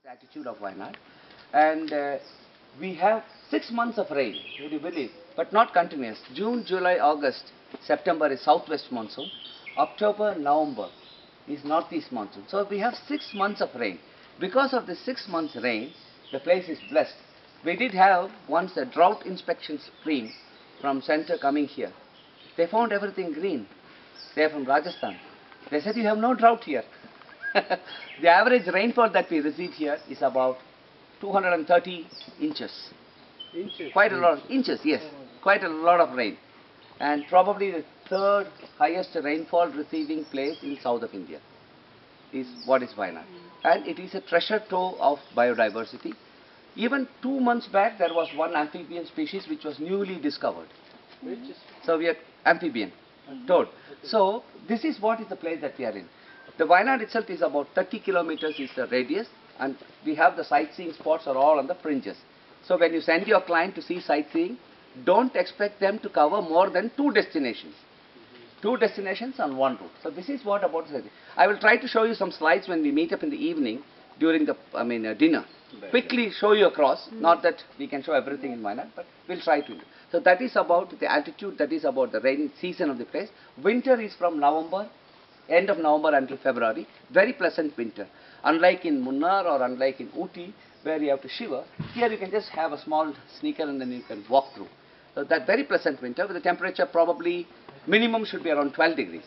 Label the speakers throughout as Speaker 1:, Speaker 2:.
Speaker 1: the attitude of Wayanad. And we have 6 months of rain, would you believe? But not continuous. June, July, August, September is southwest monsoon. October, November is northeast monsoon. So we have 6 months of rain. Because of the 6 months rain, the place is blessed. We did have once a drought inspection team from center coming here. They found everything green. They are from Rajasthan. They said, you have no drought here. The average rainfall that we receive here is about 230 inches.
Speaker 2: Inches?
Speaker 1: Quite a lot of inches, yes. Quite a lot of rain. And probably the third highest rainfall receiving place in south of India is what is Wayanad. And it is a treasure trove of biodiversity. Even 2 months back, there was one amphibian species which was newly discovered.
Speaker 2: Which is
Speaker 1: So we are amphibian, toad. So this is what is the place that we are in. The Wayanad itself is about 30 kilometers is the radius, and we have the sightseeing spots are all on the fringes. So when you send your client to see sightseeing, don't expect them to cover more than 2 destinations. 2 destinations on 1 route. So this is what about the. I will try to show you some slides when we meet up in the evening during the dinner. Quickly show you across. Not that we can show everything in Wayanad, but we'll try to. So that is about the altitude. That is about the rainy season of the place. Winter is from November, end of November until February. Very pleasant winter. Unlike in Munnar or unlike in Ooty, where you have to shiver, here you can just have a small sneaker and then you can walk through. So that very pleasant winter with the temperature probably minimum should be around 12 degrees.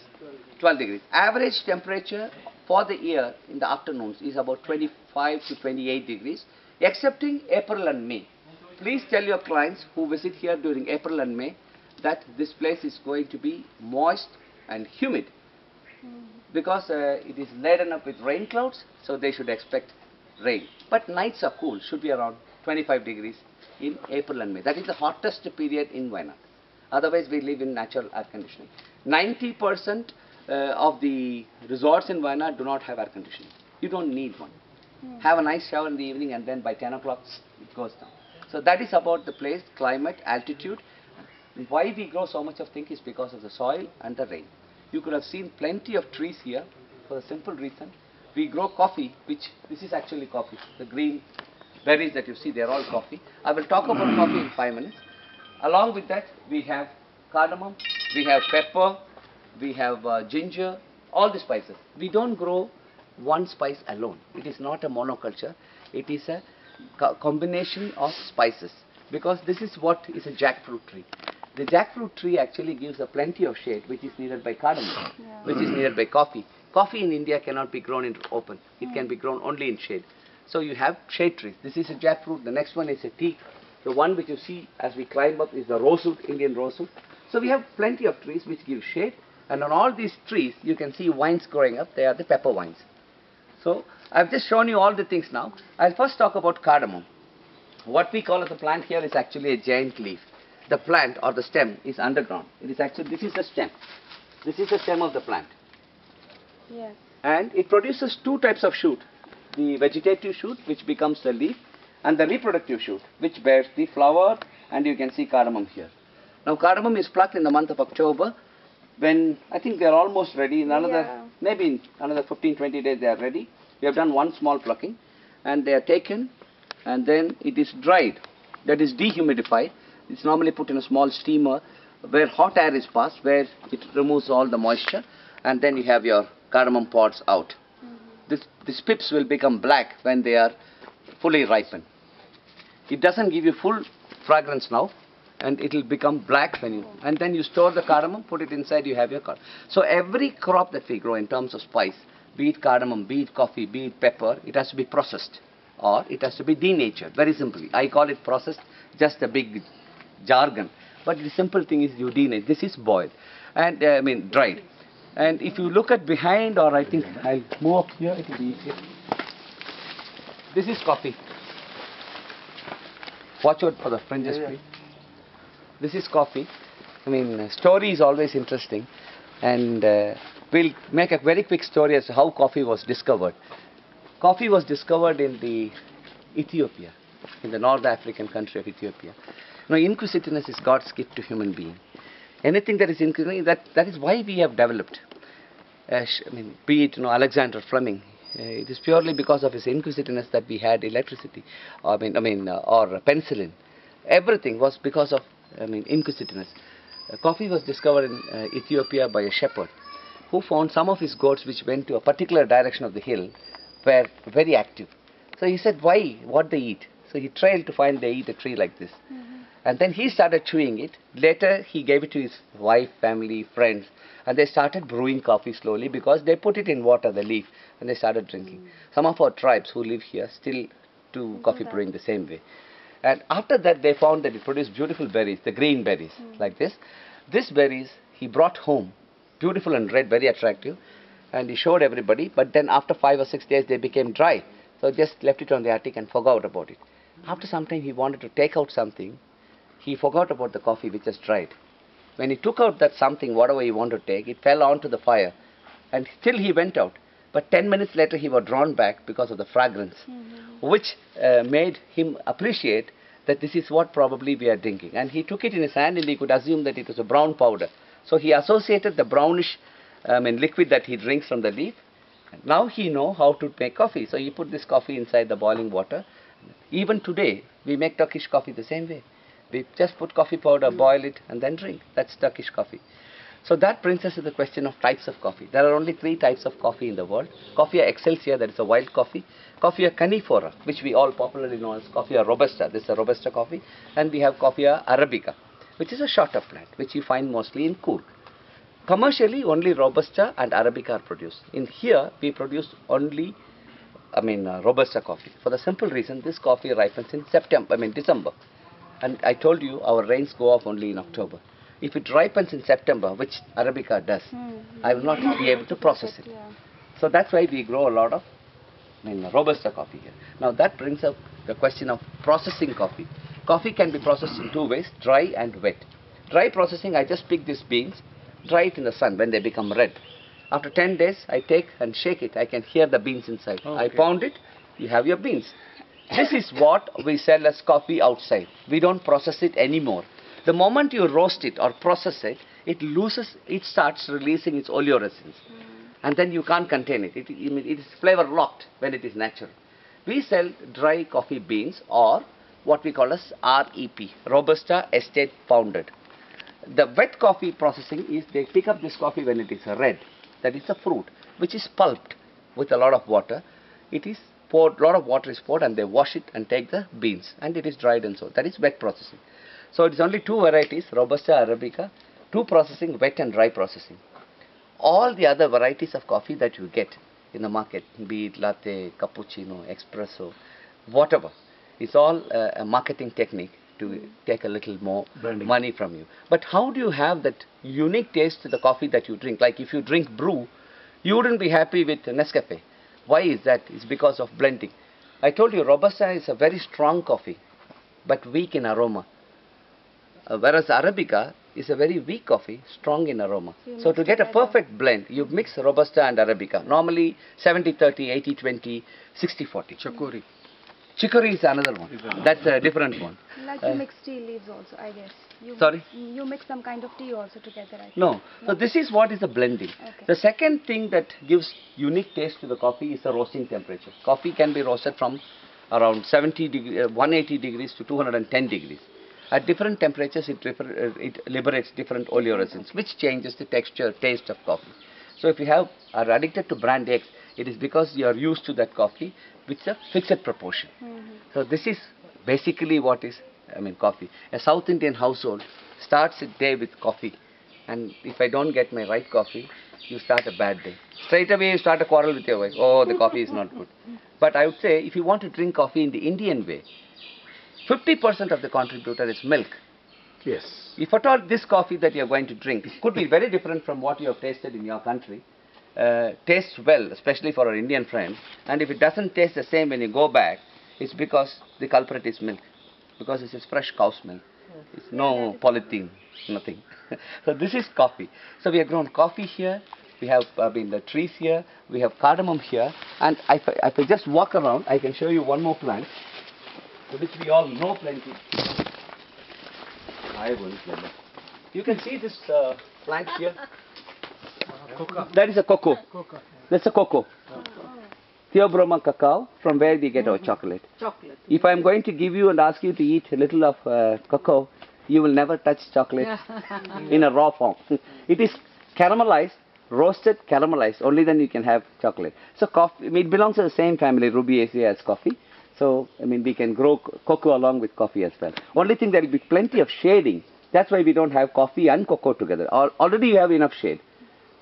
Speaker 1: 12 degrees. Average temperature for the year in the afternoons is about 25 to 28 degrees, excepting April and May. Please tell your clients who visit here during April and May that this place is going to be moist and humid because it is laden up with rain clouds, so they should expect rain. But nights are cool, should be around 25 degrees in April and May. That is the hottest period in Wayanad. Otherwise, we live in natural air conditioning. 90% of the resorts in Wayanad do not have air conditioning. You don't need one. Have a nice shower in the evening and then by 10 o'clock it goes down. So that is about the place, climate, altitude. Why we grow so much of things is because of the soil and the rain. You could have seen plenty of trees here for the simple reason. We grow coffee, which this is actually coffee. The green berries that you see, they are all coffee. I will talk about coffee in 5 minutes. Along with that, we have cardamom, we have pepper, we have ginger, all the spices. We don't grow one spice alone. It is not a monoculture. It is a combination of spices, because this is what is a jackfruit tree. The jackfruit tree actually gives a plenty of shade, which is needed by cardamom, which is needed by coffee. Coffee in India cannot be grown in open. It can be grown only in shade. So you have shade trees. This is a jackfruit. The next one is a teak. The one which you see as we climb up is the rosewood, Indian rosewood. So we have plenty of trees which give shade. And on all these trees, you can see vines growing up. They are the pepper vines. So I've just shown you all the things now. I'll first talk about cardamom. What we call as a plant here is actually a giant leaf. The plant or the stem is underground. It is actually, this is the stem. This is the stem of the plant.
Speaker 3: Yes.
Speaker 1: And it produces 2 types of shoot. The vegetative shoot, which becomes the leaf, and the reproductive shoot, which bears the flower, and you can see cardamom here. Now cardamom is plucked in the month of October, when I think they are almost ready. In another, maybe in another 15-20 days they are ready. We have done one small plucking, and they are taken, and then it is dried. That is dehumidified. It's normally put in a small steamer where hot air is passed, where it removes all the moisture, and then you have your cardamom pods out. These pips will become black when they are fully ripened. It doesn't give you full fragrance now, and it will become black when you, and then you store the cardamom, put it inside, you have your cardamom. So every crop that we grow in terms of spice, be it cardamom, be it coffee, be it pepper, it has to be processed, or it has to be denatured. Very simply, I call it processed, just a big jargon, but the simple thing is you denature. This is boiled, and dried. And if you look at behind, or I think I'll move up here, it will be easier. This is coffee. Watch out for the fringes, please. This is coffee. Story is always interesting, and we'll make a very quick story as to how coffee was discovered. Coffee was discovered in the Ethiopia, in the North African country of Ethiopia. Now, inquisitiveness is God's gift to human being. Anything that is inquisitive, that is why we have developed. Be it Alexander Fleming, It is purely because of his inquisitiveness that we had electricity, or penicillin. Everything was because of, inquisitiveness. Coffee was discovered in Ethiopia by a shepherd who found some of his goats which went to a particular direction of the hill were very active. So he said, why? What they eat? So he trailed to find they eat a tree like this. And then he started chewing it. Later he gave it to his wife, family, friends, and they started brewing coffee slowly because they put it in water, the leaf, and they started drinking. Some of our tribes who live here still do coffee brewing the same way. And after that they found that it produced beautiful berries, the green berries, like this. These berries he brought home, beautiful and red, very attractive, and he showed everybody, but then after 5 or 6 days they became dry. So just left it on the attic and forgot about it. After some time he wanted to take out something. He forgot about the coffee which has dried. When he took out that something, whatever he wanted to take, it fell onto the fire. And still he went out. But 10 minutes later he was drawn back because of the fragrance, which made him appreciate that this is what probably we are drinking. And he took it in his hand and he could assume that it was a brown powder. So he associated the brownish liquid that he drinks from the leaf. Now he knows how to make coffee. So he put this coffee inside the boiling water. Even today, we make Turkish coffee the same way. We just put coffee powder, boil it, and then drink. That's Turkish coffee. So that brings us to the question of types of coffee. There are only 3 types of coffee in the world. Coffea excelsa, that is a wild coffee. Coffea canifera, which we all popularly know as Coffea robusta. This is a robusta coffee. And we have Coffea arabica, which is a shorter plant, which you find mostly in Coorg. Commercially, only robusta and arabica are produced. In here, we produce only robusta coffee. For the simple reason, this coffee ripens in December. And I told you our rains go off only in October. If it ripens in September, which arabica does, I will not be able to process it. So that's why we grow a lot of robusta coffee here. Now that brings up the question of processing coffee. Coffee can be processed in 2 ways, dry and wet. Dry processing, I just pick these beans, dry it in the sun when they become red. After 10 days, I take and shake it. I can hear the beans inside. I pound it, you have your beans. This is what we sell as coffee outside. We don't process it anymore. The moment you roast it or process it, it starts releasing its oleoresins. And then you can't contain it. It is flavor locked when it is natural. We sell dry coffee beans, or what we call as REP, Robusta Estate Pounded. The wet coffee processing is they pick up this coffee when it is red. That is the fruit, which is pulped with a lot of water. It is poured, lot of water is poured, and they wash it and take the beans, and it is dried and so. That is wet processing. So it is only 2 varieties, Robusta, Arabica, 2 processing, wet and dry processing. All the other varieties of coffee that you get in the market, be it latte, cappuccino, espresso, whatever, it's all a marketing technique to take a little more money from you. But how do you have that unique taste to the coffee that you drink? Like if you drink brew, you wouldn't be happy with Nescafe. Why is that? It's because of blending. I told you Robusta is a very strong coffee, but weak in aroma. Whereas Arabica is a very weak coffee, strong in aroma. So to get a perfect blend, you mix Robusta and Arabica. Normally 70-30, 80-20, 60-40.
Speaker 2: Chakori.
Speaker 1: Chicory is another one. That's a different one.
Speaker 3: Like you mix tea leaves also, I guess.
Speaker 1: Sorry?
Speaker 3: You mix some kind of tea also together, I think.
Speaker 1: No. So this is what is the blending.
Speaker 3: Okay.
Speaker 1: The second thing that gives unique taste to the coffee is the roasting temperature. Coffee can be roasted from around 180 degrees to 210 degrees. At different temperatures, it liberates different oleoresins, which changes the texture, taste of coffee. So if you are addicted to brand X, it is because you are used to that coffee with a fixed proportion. So this is basically what is coffee. A South Indian household starts its day with coffee, and if I don't get my right coffee, you start a bad day. Straight away you start a quarrel with your wife. Oh, the coffee is not good. But I would say if you want to drink coffee in the Indian way, 50% of the contributor is milk.
Speaker 2: Yes.
Speaker 1: If at all this coffee that you are going to drink could be very different from what you have tasted in your country, tastes well, especially for our Indian friends, and if it doesn't taste the same when you go back, it's because the culprit is milk, because this is fresh cow's milk. It's no polythene, nothing. So this is coffee. So we have grown coffee here, we have the trees here, we have cardamom here, and if I just walk around, I can show you one more plant, which we all know plenty. You can see this plant here. That is a cocoa. That's a cocoa. Theobroma cacao, from where we get our chocolate.
Speaker 4: Chocolate.
Speaker 1: If I am going to give you and ask you to eat a little of cocoa, you will never touch chocolate in a raw form. It is caramelized, roasted, caramelized. Only then you can have chocolate. So coffee, it belongs to the same family, Rubiaceae, as coffee. So I mean, we can grow cocoa along with coffee as well. Only thing, there will be plenty of shading. That's why we don't have coffee and cocoa together. Already you have enough shade.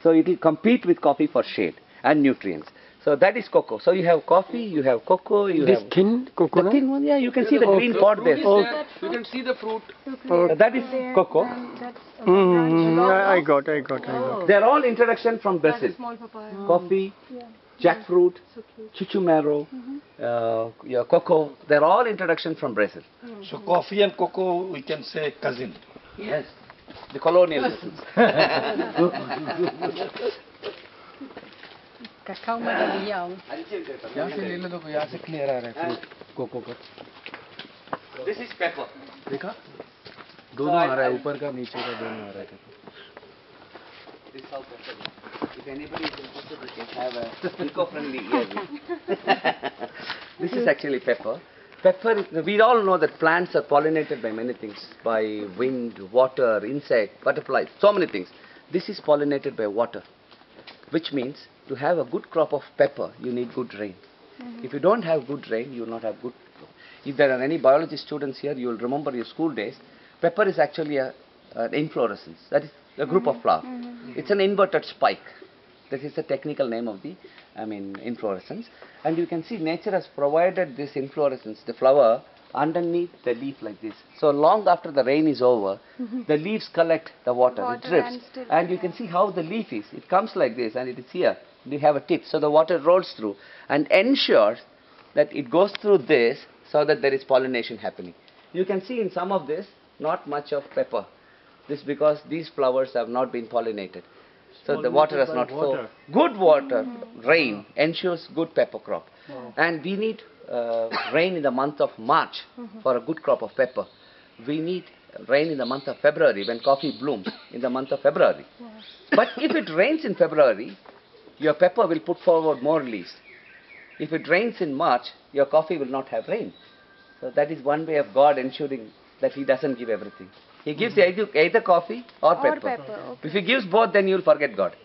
Speaker 1: So it will compete with coffee for shade and nutrients. So that is cocoa. So you have coffee, you have cocoa, you
Speaker 2: This
Speaker 1: have
Speaker 2: thin
Speaker 1: the
Speaker 2: coconut?
Speaker 1: thin one. Yeah, you can see the green pot there.
Speaker 2: You can see the fruit.
Speaker 1: That is cocoa.
Speaker 2: I got.
Speaker 1: They are all introduction from Brazil.
Speaker 3: Small papaya.
Speaker 1: Coffee, jackfruit, chuchumaro, your cocoa. They are all introduction from Brazil.
Speaker 5: So coffee and cocoa, we can say cousin.
Speaker 1: Yes, the colonial cousins.
Speaker 4: Cacao madagliao.
Speaker 2: यहाँ से ले लो तो यहाँ से clear आ रहा है fruit cocoa का.
Speaker 1: This is pepper.
Speaker 2: देखा? दोनों आ रहा है, ऊपर का नीचे का दोनों आ रहा है.
Speaker 1: This is how pepper is. If anybody is interested, we can have a eco-friendly ear. This is actually pepper. Pepper, we all know that plants are pollinated by many things, by wind, water, insect, butterflies, so many things. This is pollinated by water, which means to have a good crop of pepper, you need good rain. If you don't have good rain, you will not have good. If there are any biology students here, you will remember your school days. Pepper is actually an inflorescence. That is a group of flowers. It's an inverted spike. That is the technical name of the, inflorescence. And you can see nature has provided this inflorescence, the flower, underneath the leaf like this. So long after the rain is over, the leaves collect the water, it drips. And you can see how the leaf is. It comes like this and it is here. We have a tip. So the water rolls through and ensures that it goes through this so that there is pollination happening. You can see in some of this, not much of pepper. This because these flowers have not been pollinated. So the water has not flowed. Good water, rain, ensures good pepper crop. And we need rain in the month of March for a good crop of pepper. We need rain in the month of February when coffee blooms in the month of February. But if it rains in February, your pepper will put forward more leaves. If it rains in March, your coffee will not have rain. So that is one way of God ensuring that He doesn't give everything. He gives either coffee or pepper.
Speaker 3: Okay.
Speaker 1: If He gives both, then you will forget God.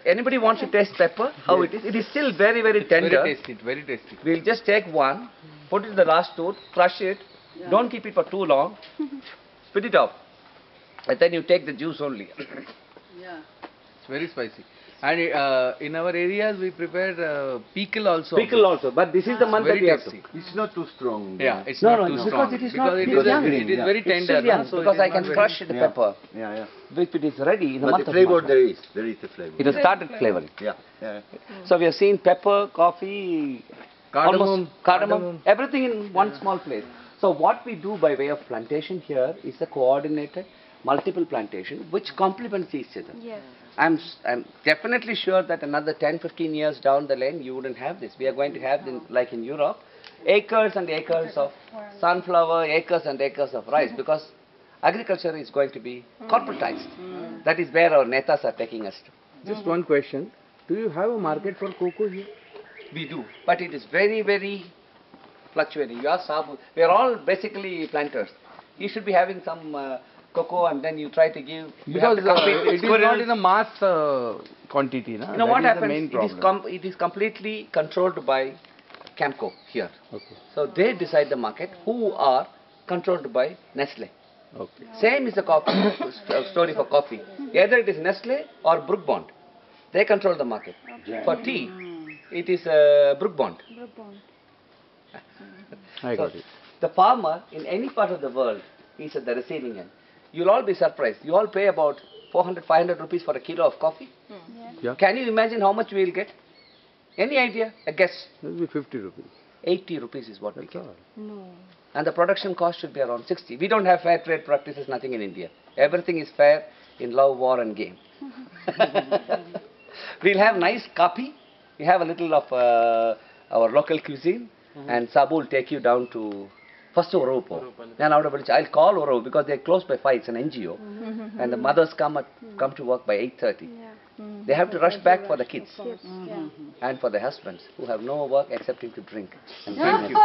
Speaker 1: Anybody wants to taste pepper? How it is? It is still very, very tender.
Speaker 2: Very tasty.
Speaker 1: We'll just take one, put it in the last tooth, crush it. Don't keep it for too long. Spit it off. And then you take the juice only.
Speaker 4: Yeah.
Speaker 2: It's very spicy. And in our areas we prepare pickle also.
Speaker 1: Pickle also, but this is the month that
Speaker 2: Very
Speaker 1: we have to.
Speaker 2: tasty.
Speaker 5: It's not too strong.
Speaker 2: Yeah, it's
Speaker 1: No,
Speaker 2: not
Speaker 1: no,
Speaker 2: too
Speaker 1: because
Speaker 2: strong.
Speaker 1: it is not-
Speaker 2: because
Speaker 1: because it's
Speaker 2: it is
Speaker 5: green,
Speaker 2: very
Speaker 1: It's
Speaker 2: tender.
Speaker 1: still young,
Speaker 2: no? So
Speaker 1: because
Speaker 2: it
Speaker 1: I
Speaker 2: is
Speaker 1: can
Speaker 2: not
Speaker 1: crush
Speaker 2: very-
Speaker 1: the pepper.
Speaker 5: Yeah.
Speaker 1: If it is ready in the
Speaker 5: But
Speaker 1: month
Speaker 5: the
Speaker 1: of
Speaker 5: flavor
Speaker 1: March.
Speaker 5: there is the flavor.
Speaker 1: It has started flavoring.
Speaker 5: Yeah.
Speaker 1: So we have seen pepper, coffee, almost cardamom, everything in one small place. So what we do by way of plantation here is a coordinated multiple plantation which complements each other.
Speaker 3: Yes.
Speaker 1: I'm definitely sure that another 10-15 years down the lane you wouldn't have this. We are going to have, like in Europe, acres and acres of sunflower, acres and acres of rice, because agriculture is going to be corporatized. That is where our netas are taking us to.
Speaker 2: Just one question. Do you have a market for cocoa here?
Speaker 1: We do, but it is very, very fluctuating. You are Sabu. We are all basically planters. You should be having some cocoa, and then you try to give. You have
Speaker 2: Because
Speaker 1: to compete with
Speaker 2: it is not
Speaker 1: squirrels.
Speaker 2: in a mass quantity. Na?
Speaker 1: You know
Speaker 2: That
Speaker 1: what
Speaker 2: is the
Speaker 1: happens?
Speaker 2: main problem.
Speaker 1: It is completely controlled by Camco here.
Speaker 2: Okay.
Speaker 1: So they decide the market, who are controlled by Nestle.
Speaker 2: Okay.
Speaker 1: Same is the coffee story for coffee. Either it is Nestle or Brook Bond. They control the market. For tea, it is Brook Bond.
Speaker 2: I got it.
Speaker 1: The farmer in any part of the world is at the receiving end. You'll all be surprised. You all pay about 400, 500 rupees for a kilo of coffee.
Speaker 2: Yeah.
Speaker 1: Can you imagine how much we will get? Any idea? A guess?
Speaker 2: That will be 50 rupees.
Speaker 1: 80 rupees is what we
Speaker 2: That's
Speaker 1: get.
Speaker 2: all.
Speaker 3: No.
Speaker 1: And the production cost should be around 60. We don't have fair trade practices, nothing in India. Everything is fair in love, war and game. We'll have nice kapi. We have a little of our local cuisine. And Sabu will take you down to first Oropo. Then out of which I'll call Oropo because they're close by 5. It's an NGO. And the mothers come to work by 8:30.
Speaker 3: Yeah.
Speaker 1: They have to rush back for the kids
Speaker 3: Yes. Yeah.
Speaker 1: and for the husbands who have no work excepting to drink. And
Speaker 2: Thank you.